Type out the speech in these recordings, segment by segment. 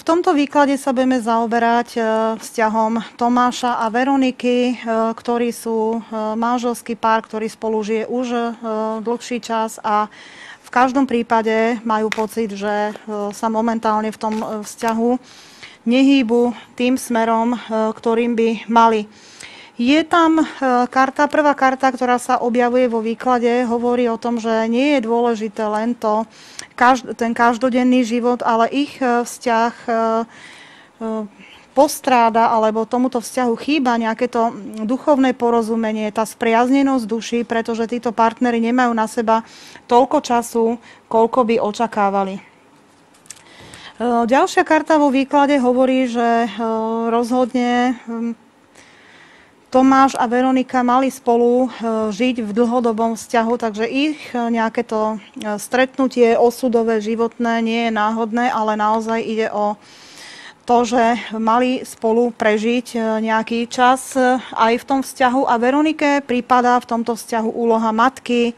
V tomto výklade sa budeme zaoberať vzťahom Tomáša a Veroniky, ktorí sú manželský pár, ktorý spolu žije už dlhší čas a v každom prípade majú pocit, že sa momentálne v tom vzťahu nehýbu tým smerom, ktorým by mali. Je tam prvá karta, ktorá sa objavuje vo výklade, hovorí o tom, že nie je dôležité len ten každodenný život, ale ich vzťah postráda, alebo tomuto vzťahu chýba nejaké to duchovné porozumenie, tá spriaznenosť duší, pretože títo partneri nemajú na seba toľko času, koľko by očakávali. Ďalšia karta vo výklade hovorí, že rozhodne Tomáš a Veronika mali spolu žiť v dlhodobom vzťahu, takže ich nejaké to stretnutie osudové, životné nie je náhodné, ale naozaj ide o to, že mali spolu prežiť nejaký čas aj v tom vzťahu a Veronike pripadá v tomto vzťahu úloha matky,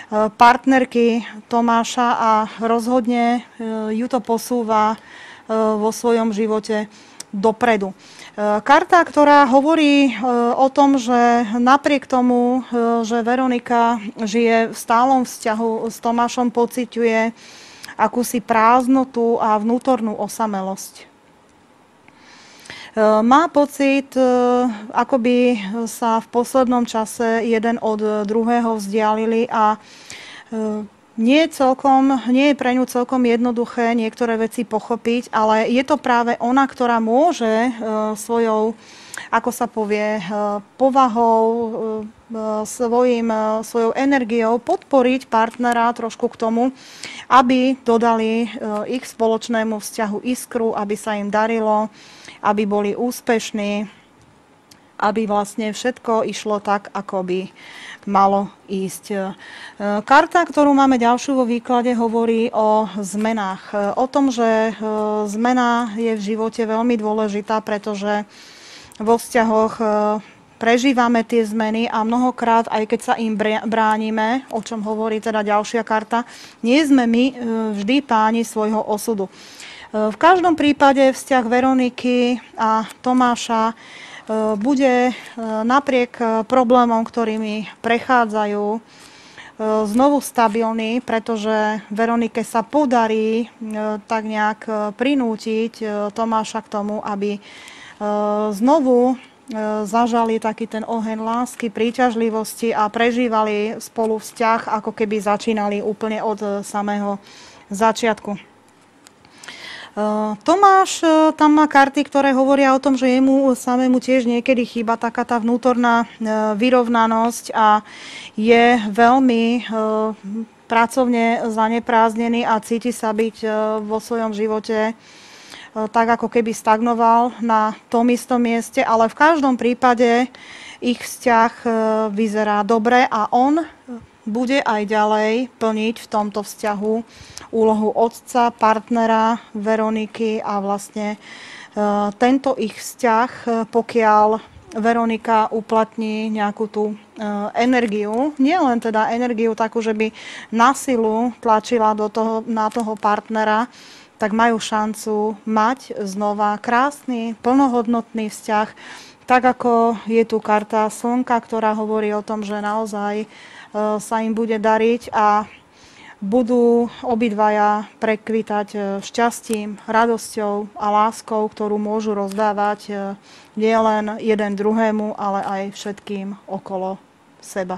partnerky Tomáša a rozhodne ju to posúva vo svojom živote dopredu. Karta, ktorá hovorí o tom, že napriek tomu, že Veronika žije v stálom vzťahu s Tomášom, pociťuje akúsi prázdnotu a vnútornú osamelosť. Má pocit, ako by sa v poslednom čase jeden od druhého vzdialili a nie je pre ňu celkom jednoduché niektoré veci pochopiť, ale je to práve ona, ktorá môže svojou, ako sa povie, povahou, svojou energiou podporiť partnera trošku k tomu, aby dodali ich spoločnému vzťahu iskru, aby sa im darilo, aby boli úspešní, aby vlastne všetko išlo tak, ako by malo ísť. Karta, ktorú máme ďalšiu vo výklade, hovorí o zmenách. O tom, že zmena je v živote veľmi dôležitá, pretože vo vzťahoch prežívame tie zmeny a mnohokrát, aj keď sa im bránime, o čom hovorí teda ďalšia karta, nie sme my vždy páni svojho osudu. V každom prípade vzťah Veroniky a Tomáša bude napriek problémom, ktorými prechádzajú, znovu stabilný, pretože Veronike sa podarí tak nejak prinútiť Tomáša k tomu, aby znovu zažali taký ten oheň lásky, príťažlivosti a prežívali spolu vzťah, ako keby začínali úplne od samého začiatku. Tomáš tam má karty, ktoré hovoria o tom, že jemu samému tiež niekedy chýba taká tá vnútorná vyrovnanosť a je veľmi pracovne zanepráznený a cíti sa byť vo svojom živote tak, ako keby stagnoval na tom istom mieste, ale v každom prípade ich vzťah vyzerá dobre a on bude aj ďalej plniť v tomto vzťahu úlohu otca, partnera Veroniky a vlastne tento ich vzťah, pokiaľ Veronika uplatní nejakú tú energiu, nie len teda energiu takú, že by na silu tlačila na toho partnera, tak majú šancu mať znova krásny, plnohodnotný vzťah, tak ako je tu karta Slnka, ktorá hovorí o tom, že naozaj sa im bude dariť a budú obidvaja prekvitať šťastím, radosťou a láskou, ktorú môžu rozdávať nielen jeden druhému, ale aj všetkým okolo seba.